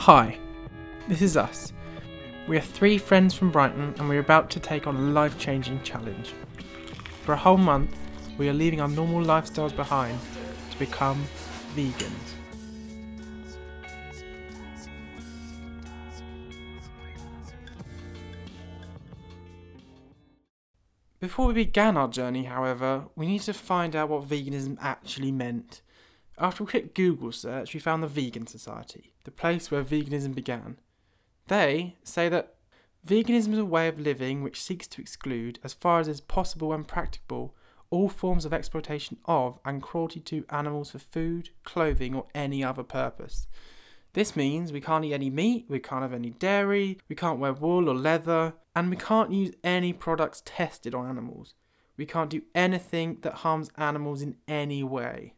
Hi, this is us. We are 3 friends from Brighton and we're about to take on a life-changing challenge. For a whole month, we are leaving our normal lifestyles behind to become vegans. Before we began our journey, however, we needed to find out what veganism actually meant. After a quick Google search, we found the Vegan Society, the place where veganism began. They say that veganism is a way of living which seeks to exclude, as far as is possible and practicable, all forms of exploitation of and cruelty to animals for food, clothing or any other purpose. This means we can't eat any meat, we can't have any dairy, we can't wear wool or leather, and we can't use any products tested on animals. We can't do anything that harms animals in any way.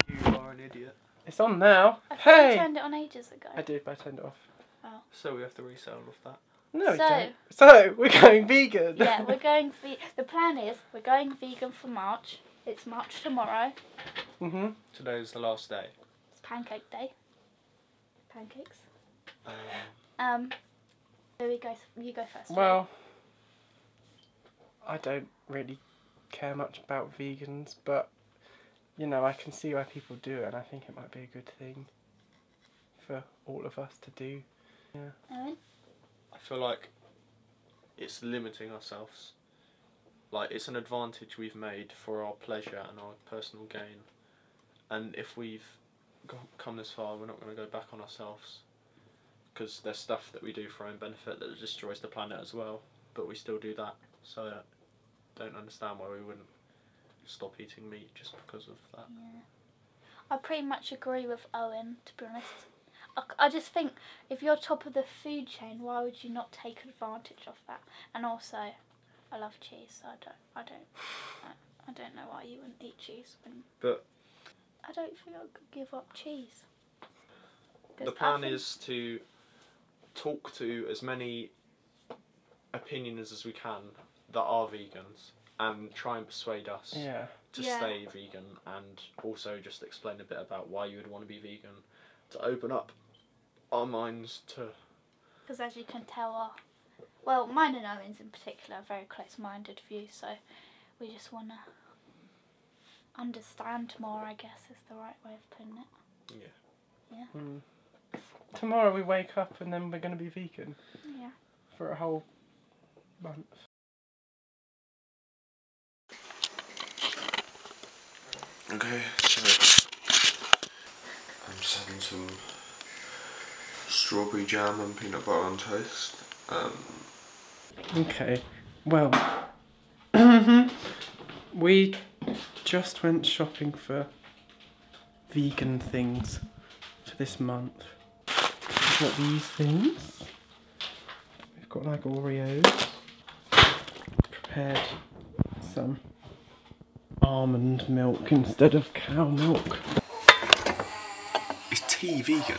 You are an idiot. It's on now. I thought Hey! you turned it on ages ago. I did, but I turned it off. Oh. So we have to resell all of that. No, we So- don't. So, we're going vegan. Yeah, we're going. The plan is we're going vegan for March. It's March tomorrow. Today's the last day. It's Pancake Day. Pancakes. Um, So you go first. Well, I don't really care much about vegans, but, you know, I can see why people do it, and I think it might be a good thing for all of us to do. Yeah. Owen? I feel like it's limiting ourselves. Like, it's an advantage we've made for our pleasure and our personal gain. And if we've come this far, we're not going to go back on ourselves. Because there's stuff that we do for our own benefit that destroys the planet as well. But we still do that. So I don't understand why we wouldn't stop eating meat just because of that. Yeah. I pretty much agree with Owen, to be honest. I just think if you're top of the food chain, why would you not take advantage of that? And also, I love cheese, so I don't know why you wouldn't eat cheese. But I don't think I could give up cheese. the plan is to talk to as many opinions as we can that are vegans and try and persuade us to stay vegan, and also just explain a bit about why you would want to be vegan, to open up our minds to... Because as you can tell, mine and Owen's in particular are very close-minded views, so we just want to understand more, I guess is the right way of putting it. Yeah. Yeah. Tomorrow we wake up and then we're going to be vegan. Yeah. For a whole month. Okay, so I'm just having some strawberry jam and peanut butter on toast. Okay, well, we just went shopping for vegan things for this month. We've got these things. We've got like Oreos. Prepared some almond milk instead of cow milk. Is tea vegan?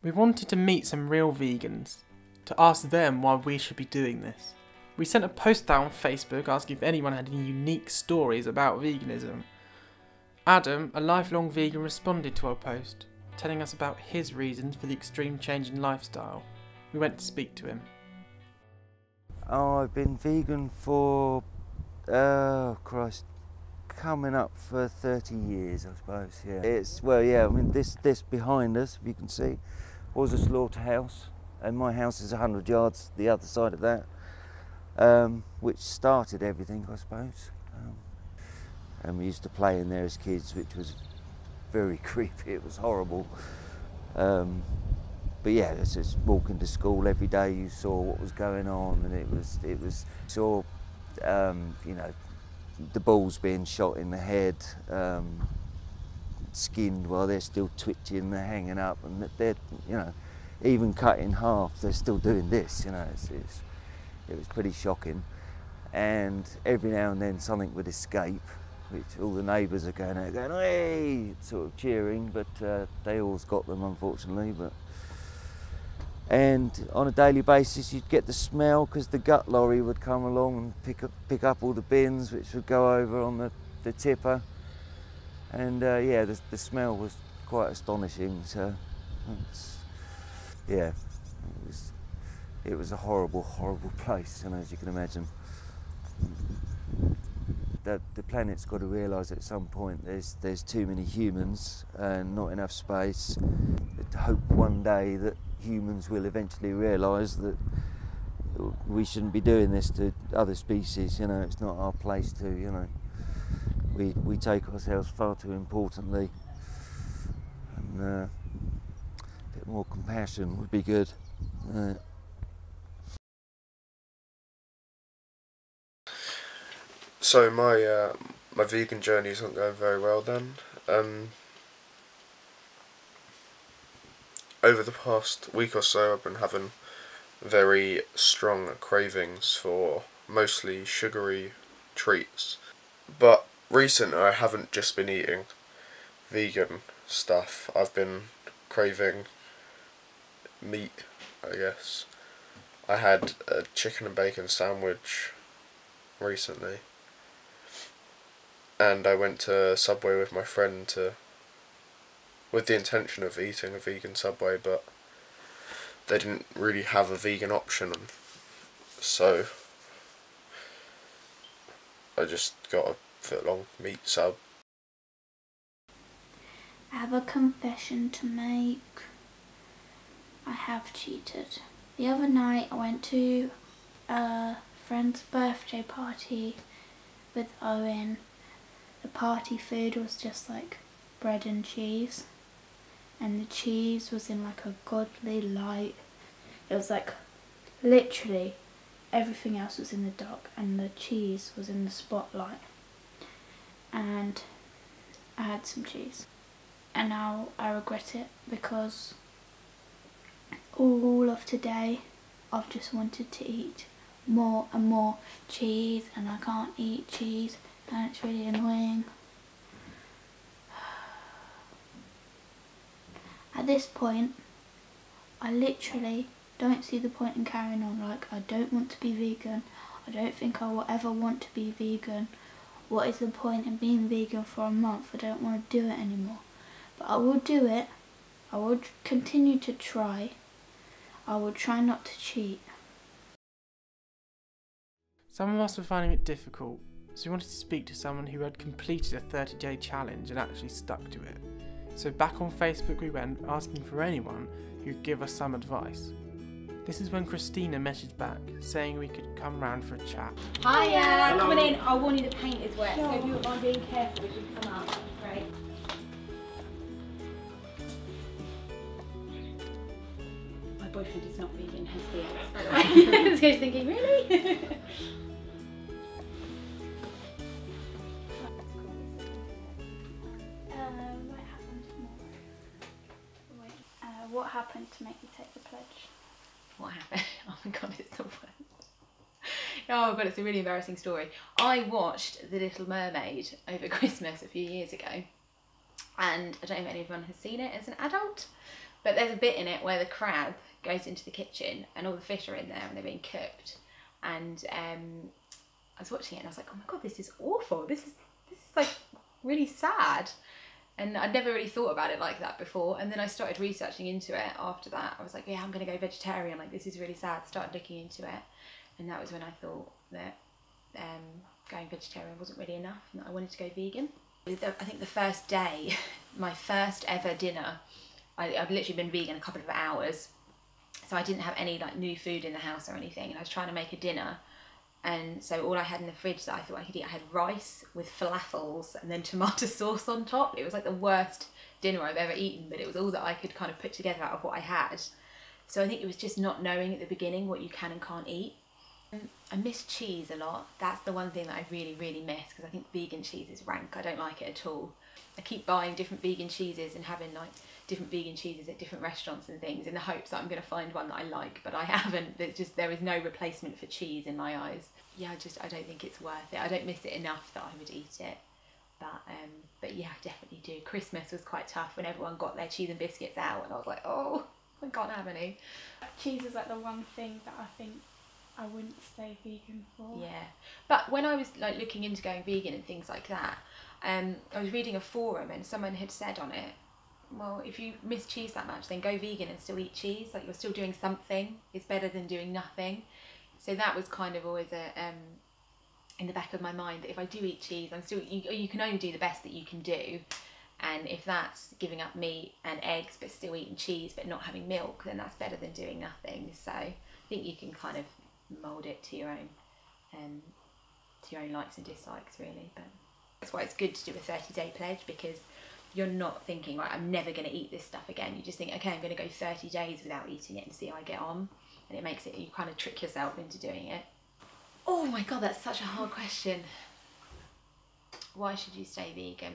We wanted to meet some real vegans, to ask them why we should be doing this. We sent a post out on Facebook asking if anyone had any unique stories about veganism. Adam, a lifelong vegan, responded to our post, telling us about his reasons for the extreme change in lifestyle. We went to speak to him. Oh, I've been vegan for, coming up for 30 years, I suppose, yeah. I mean, this behind us, if you can see, was a slaughterhouse, and my house is 100 yards the other side of that, which started everything, I suppose. And we used to play in there as kids, which was very creepy, it was horrible. But yeah, just walking to school every day, you saw what was going on, and it was saw, you know, the balls being shot in the head, skinned while they're still twitching, they're hanging up, and they're, you know, even cut in half, they're still doing this, you know, it was pretty shocking. And every now and then something would escape, which all the neighbours are going out, going, hey, sort of cheering, but they always got them, unfortunately. And on a daily basis you'd get the smell, because the gut lorry would come along and pick up all the bins, which would go over on the tipper, And yeah, the smell was quite astonishing. So yeah, it was a horrible, horrible place, and as you can imagine, that the planet's got to realise at some point there's too many humans and not enough space. I hope one day that humans will eventually realise that we shouldn't be doing this to other species. You know, it's not our place to. You know, we take ourselves far too importantly, and a bit more compassion would be good. So my vegan journey isn't going very well then. Over the past week or so I've been having very strong cravings for mostly sugary treats. But recently I haven't just been eating vegan stuff, I've been craving meat, I guess. I had a chicken and bacon sandwich recently, and I went to Subway with my friend with the intention of eating a vegan Subway, but they didn't really have a vegan option, so I just got a foot-long meat sub. I have a confession to make. I have cheated. The other night I went to a friend's birthday party with Owen. The party food was just like bread and cheese, and the cheese was in like a godly light. It was like literally everything else was in the dark and the cheese was in the spotlight. And I had some cheese, and now I regret it because all of today I've just wanted to eat more and more cheese, and I can't eat cheese, and it's really annoying. At this point I literally don't see the point in carrying on. Like, I don't want to be vegan. I don't think I will ever want to be vegan. What is the point in being vegan for a month? I don't want to do it anymore. But I will do it. I will continue to try. I will try not to cheat. Some of us were finding it difficult, so we wanted to speak to someone who had completed a 30-day challenge and actually stuck to it. So back on Facebook we went, asking for anyone who'd give us some advice. This is when Christina messaged back, saying we could come round for a chat. Hiya, coming in. I'll warn you the paint is wet, so if you wouldn't mind being careful as you come up, great. My boyfriend is not vegan, hence the X, by the way. So he's thinking, really? What happened to make you take the pledge? What happened? Oh my god, it's the worst. Oh god, it's a really embarrassing story. I watched The Little Mermaid over Christmas a few years ago, and I don't know if anyone has seen it as an adult, but there's a bit in it where the crab goes into the kitchen and all the fish are in there and they're being cooked, and I was watching it and I was like, oh my god, this is awful. This is like really sad. And I'd never really thought about it like that before, and then I started researching into it after that. I was like, yeah, I'm going to go vegetarian, like this is really sad. Started looking into it, and that was when I thought that going vegetarian wasn't really enough and that I wanted to go vegan. I think the first day, my first ever dinner, I've literally been vegan a couple of hours, so I didn't have any like new food in the house or anything, and I was trying to make a dinner. And so all I had in the fridge that I thought I could eat, I had rice with falafels and then tomato sauce on top. It was like the worst dinner I've ever eaten, but it was all that I could kind of put together out of what I had. So I think it was just not knowing at the beginning what you can and can't eat. I miss cheese a lot. That's the one thing that I really, really miss, because I think vegan cheese is rank. I don't like it at all. I keep buying different vegan cheeses and having like different vegan cheeses at different restaurants and things in the hopes that I'm going to find one that I like, but I haven't. There is no replacement for cheese in my eyes. Yeah, I don't think it's worth it. I don't miss it enough that I would eat it. But yeah, I definitely do. Christmas was quite tough when everyone got their cheese and biscuits out, and I was like, oh, I can't have any. Cheese is like the one thing that I think I wouldn't stay vegan for. Yeah, but when I was like looking into going vegan and things like that, I was reading a forum and someone had said on it, well, if you miss cheese that much, then go vegan and still eat cheese. Like, you're still doing something. It's better than doing nothing. So that was kind of always in the back of my mind, that if I do eat cheese, I'm still, you can only do the best that you can do. And if that's giving up meat and eggs but still eating cheese but not having milk, then that's better than doing nothing. So I think you can kind of mould it to your own likes and dislikes, really. But that's why it's good to do a 30-day pledge, because you're not thinking, right, I'm never going to eat this stuff again. You just think, okay, I'm going to go 30 days without eating it and see how I get on. And it makes it, you kind of trick yourself into doing it. Oh my God, that's such a hard question. Why should you stay vegan?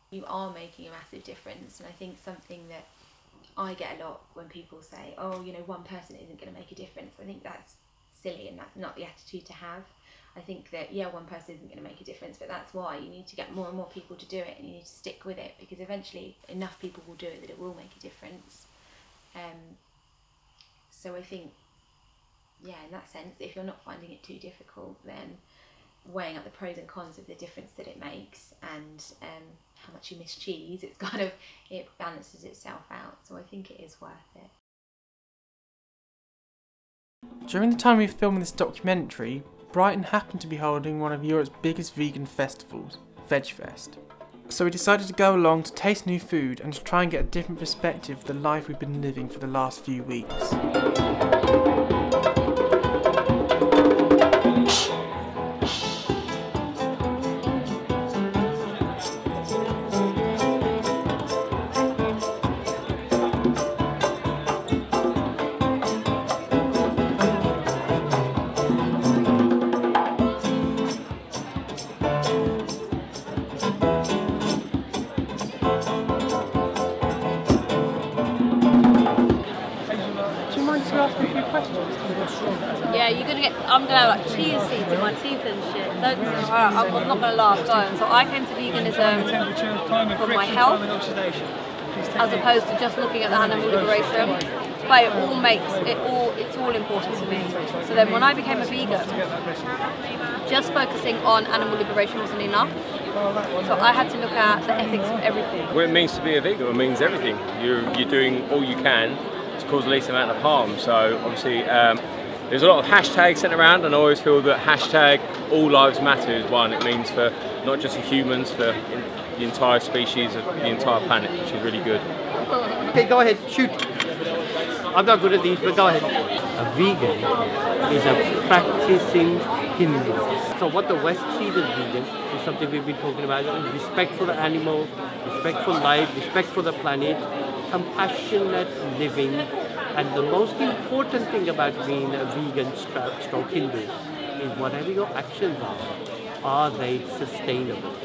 You are making a massive difference, and I think something that I get a lot when people say, oh, you know, one person isn't going to make a difference. I think that's silly, and that's not the attitude to have. I think that, yeah, one person isn't going to make a difference, but that's why you need to get more and more people to do it, and you need to stick with it, because eventually enough people will do it that it will make a difference. So I think, yeah, in that sense, if you're not finding it too difficult, then weighing up the pros and cons of the difference that it makes, and how much you miss cheese, it's kind of, it balances itself out. So I think it is worth it. During the time we were filming this documentary, Brighton happened to be holding one of Europe's biggest vegan festivals, VegFest. So we decided to go along to taste new food and to try and get a different perspective of the life we've been living for the last few weeks. Yeah, you're gonna get. I'm gonna have like cheese seeds in my teeth and shit. I'm not gonna laugh, going. So I came to veganism for my health, as opposed to just looking at the animal liberation. But it's all important to me. So then, when I became a vegan, just focusing on animal liberation wasn't enough. So I had to look at the ethics of everything. What it means to be a vegan, it means everything. You're doing all you can to cause the least amount of harm. So obviously there's a lot of hashtags sent around, and I always feel that hashtag all lives matter is one. It means for not just the humans, for the entire species of the entire planet, which is really good. Okay, go ahead, shoot. I'm not good at these, but go ahead. A vegan is a practicing Hindu. So what the West sees as vegan is something we've been talking about: respect for the animal, respect for life, respect for the planet, compassionate living. And the most important thing about being a vegan stroke Hindu is whatever your actions are they sustainable?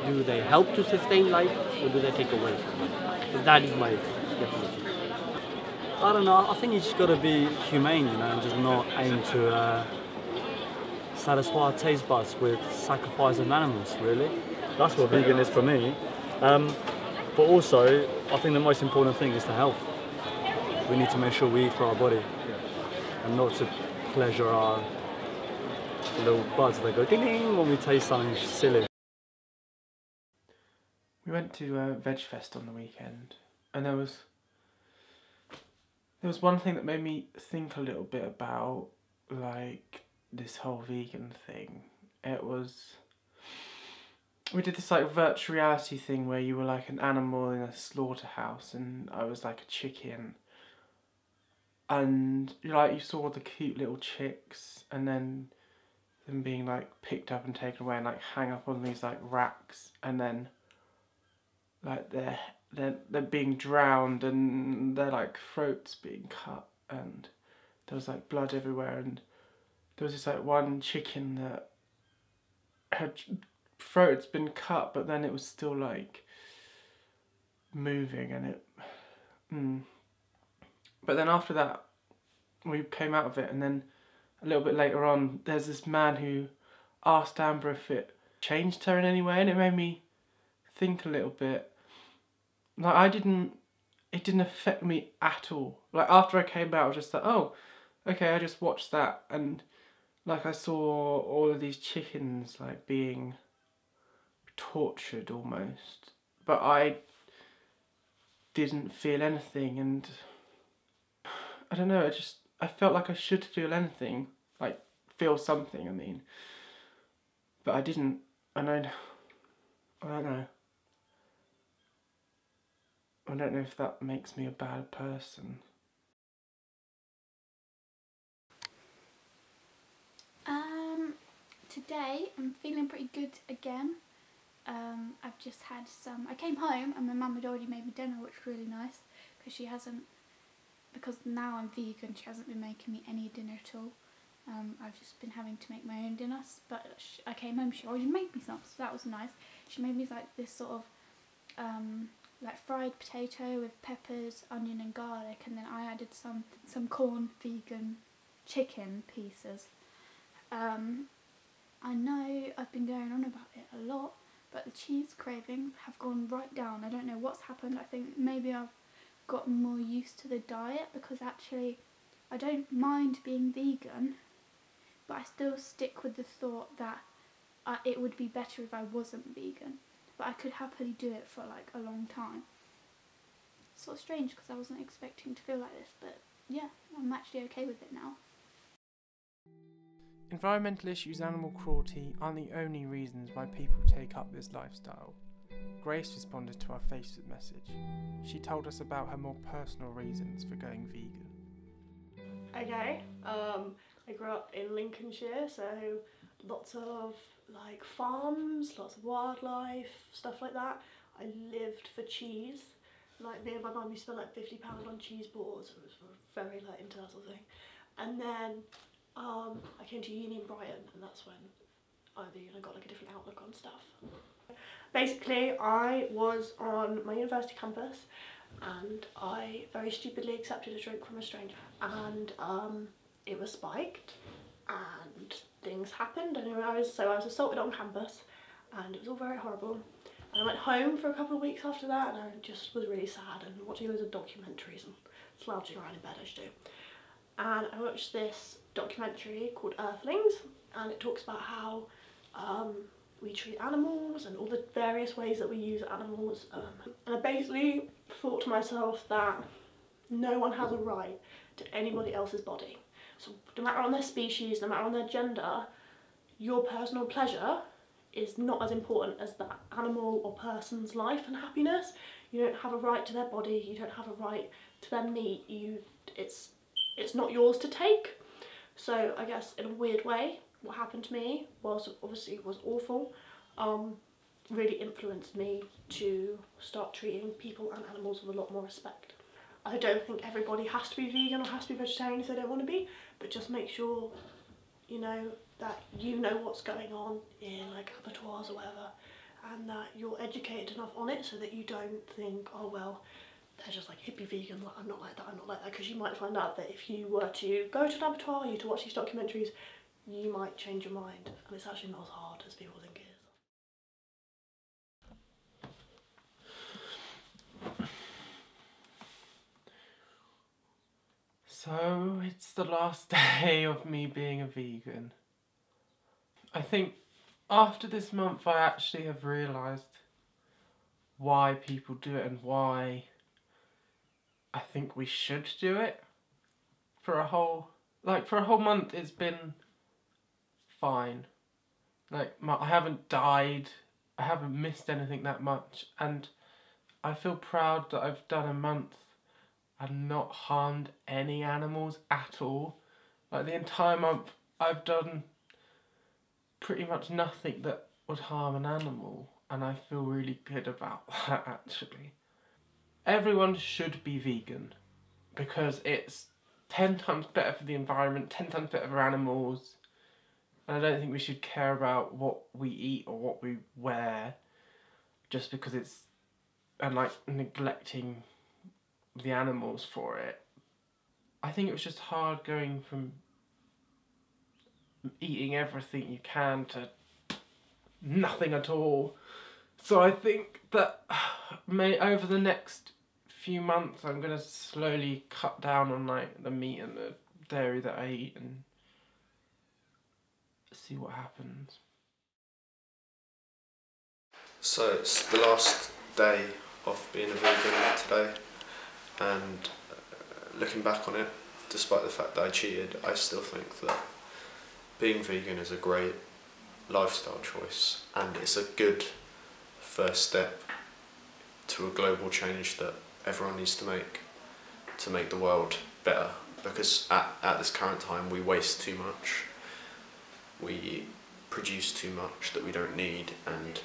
Do they help to sustain life, or do they take away from it? So that is my definition. I don't know, I think you just got to be humane, you know, and just not aim to satisfy our taste buds with sacrifice of animals, really. That's what vegan is for me. But also, I think the most important thing is the health. We need to make sure we eat for our body, and not to pleasure our little buds that go ding ding when we taste something silly. We went to VegFest on the weekend, and there was one thing that made me think a little bit about, like, this whole vegan thing. It was, we did this like virtual reality thing where you were like an animal in a slaughterhouse, and I was like a chicken. And you saw the cute little chicks, and then them being like picked up and taken away and like hang up on these like racks, and then like they're being drowned, and their like throats being cut, and there was like blood everywhere, and there was this like one chicken that her throat's been cut, but then it was still like moving, and it But then after that, we came out of it, and then a little bit later on, there's this man who asked Amber if it changed her in any way, and it made me think a little bit. Like, it didn't affect me at all. Like, after I came out, I was just like, oh, okay, I just watched that and like I saw all of these chickens like being tortured almost, but I didn't feel anything, and I don't know, I felt like I should feel anything, like feel something, I mean, but I didn't, and I don't know. I don't know if that makes me a bad person. Today I'm feeling pretty good again. I've just had I came home and my mum had already made me dinner, which was really nice, because now I'm vegan, she hasn't been making me any dinner at all. I've just been having to make my own dinners, but I came home, she already made me some, so that was nice. She made me like this sort of like fried potato with peppers, onion and garlic, and then I added some corn vegan chicken pieces. I know I've been going on about it a lot, but the cheese cravings have gone right down. I don't know what's happened. I think maybe I've gotten more used to the diet, because actually I don't mind being vegan, but I still stick with the thought that it would be better if I wasn't vegan, but I could happily do it for like a long time. It's sort of strange because I wasn't expecting to feel like this, but yeah, I'm actually okay with it now. Environmental issues and animal cruelty aren't the only reasons why people take up this lifestyle. Grace responded to our Facebook message. She told us about her more personal reasons for going vegan. Okay, I grew up in Lincolnshire, so lots of like farms, lots of wildlife, stuff like that. I lived for cheese. Like me and my mum used to spend like £50 on cheese boards. It was very like into that sort of thing. And then I came to uni in Brighton, and that's when I got like a different outlook on stuff. Basically, I was on my university campus and I very stupidly accepted a drink from a stranger, and it was spiked and things happened, and I was assaulted on campus, and it was all very horrible. And I went home for a couple of weeks after that, and I just was really sad and watching loads of documentaries and slouching around in bed as you do. And I watched this documentary called Earthlings, and it talks about how we treat animals and all the various ways that we use animals. And I basically thought to myself that no one has a right to anybody else's body. So no matter on their species, no matter on their gender, your personal pleasure is not as important as that animal or person's life and happiness. You don't have a right to their body, you don't have a right to their meat, it's not yours to take. So I guess in a weird way, what happened to me was awful. Really influenced me to start treating people and animals with a lot more respect. I don't think everybody has to be vegan or has to be vegetarian if they don't want to be, but just make sure that you know what's going on in like abattoirs or whatever, and that you're educated enough on it so that you don't think, oh well, they're just like hippie vegan, like, I'm not like that, because you might find out that if you were to go to an abattoir, you to watch these documentaries, you might change your mind, and it's actually not as hard as people think it is. So it's the last day of me being a vegan. I think after this month I actually have realised why people do it and why I think we should do it. For a whole month it's been fine. Like I haven't died, I haven't missed anything that much, and I feel proud that I've done a month and not harmed any animals at all. Like the entire month I've done pretty much nothing that would harm an animal, and I feel really good about that actually. Everyone should be vegan because it's 10 times better for the environment, 10 times better for animals, and I don't think we should care about what we eat or what we wear just because it's, and like neglecting the animals for it. I think it was just hard going from eating everything you can to nothing at all. So I think that over the next few months I'm going to slowly cut down on like the meat and the dairy that I eat and see what happens. So it's the last day of being a vegan today, and looking back on it, despite the fact that I cheated, I still think that being vegan is a great lifestyle choice, and it's a good first step to a global change that everyone needs to make the world better, because at this current time we waste too much, we produce too much that we don't need, and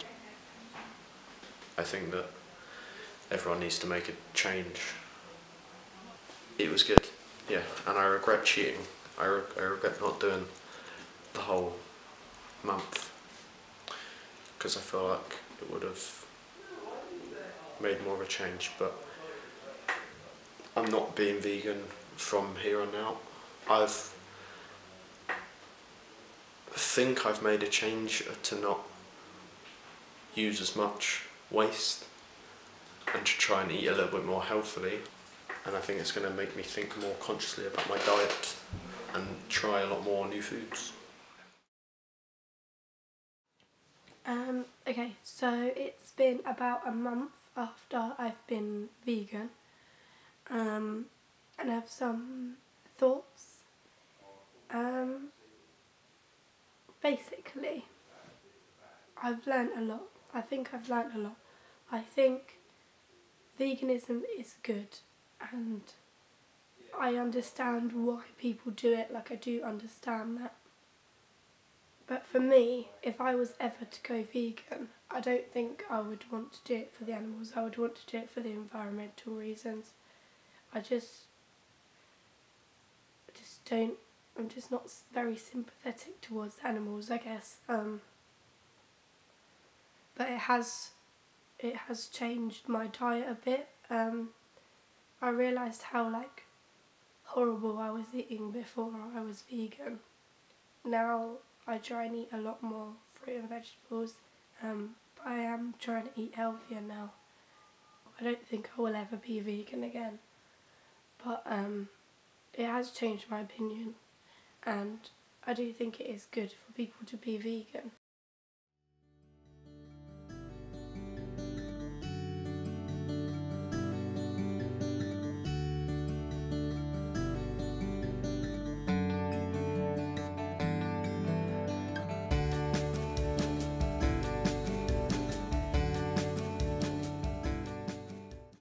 I think that everyone needs to make a change. It was good, yeah, and I regret cheating. I regret not doing the whole month, because I feel like it would have made more of a change, but I'm not being vegan from here on out. I think I've made a change to not use as much waste and to try and eat a little bit more healthily, and I think it's going to make me think more consciously about my diet and try a lot more new foods. Okay, so it's been about a month after I've been vegan, and I have some thoughts. Basically, I've learnt a lot. I think I've learnt a lot. I think veganism is good, and I understand why people do it, like I do understand that. But for me, if I was ever to go vegan, I don't think I would want to do it for the animals. I would want to do it for the environmental reasons. I just don't, I'm just not very sympathetic towards animals, I guess. But it has changed my diet a bit. I realised how horrible I was eating before I was vegan. Now I try and eat a lot more fruit and vegetables. But I am trying to eat healthier now. I don't think I will ever be vegan again. But it has changed my opinion, and I do think it is good for people to be vegan.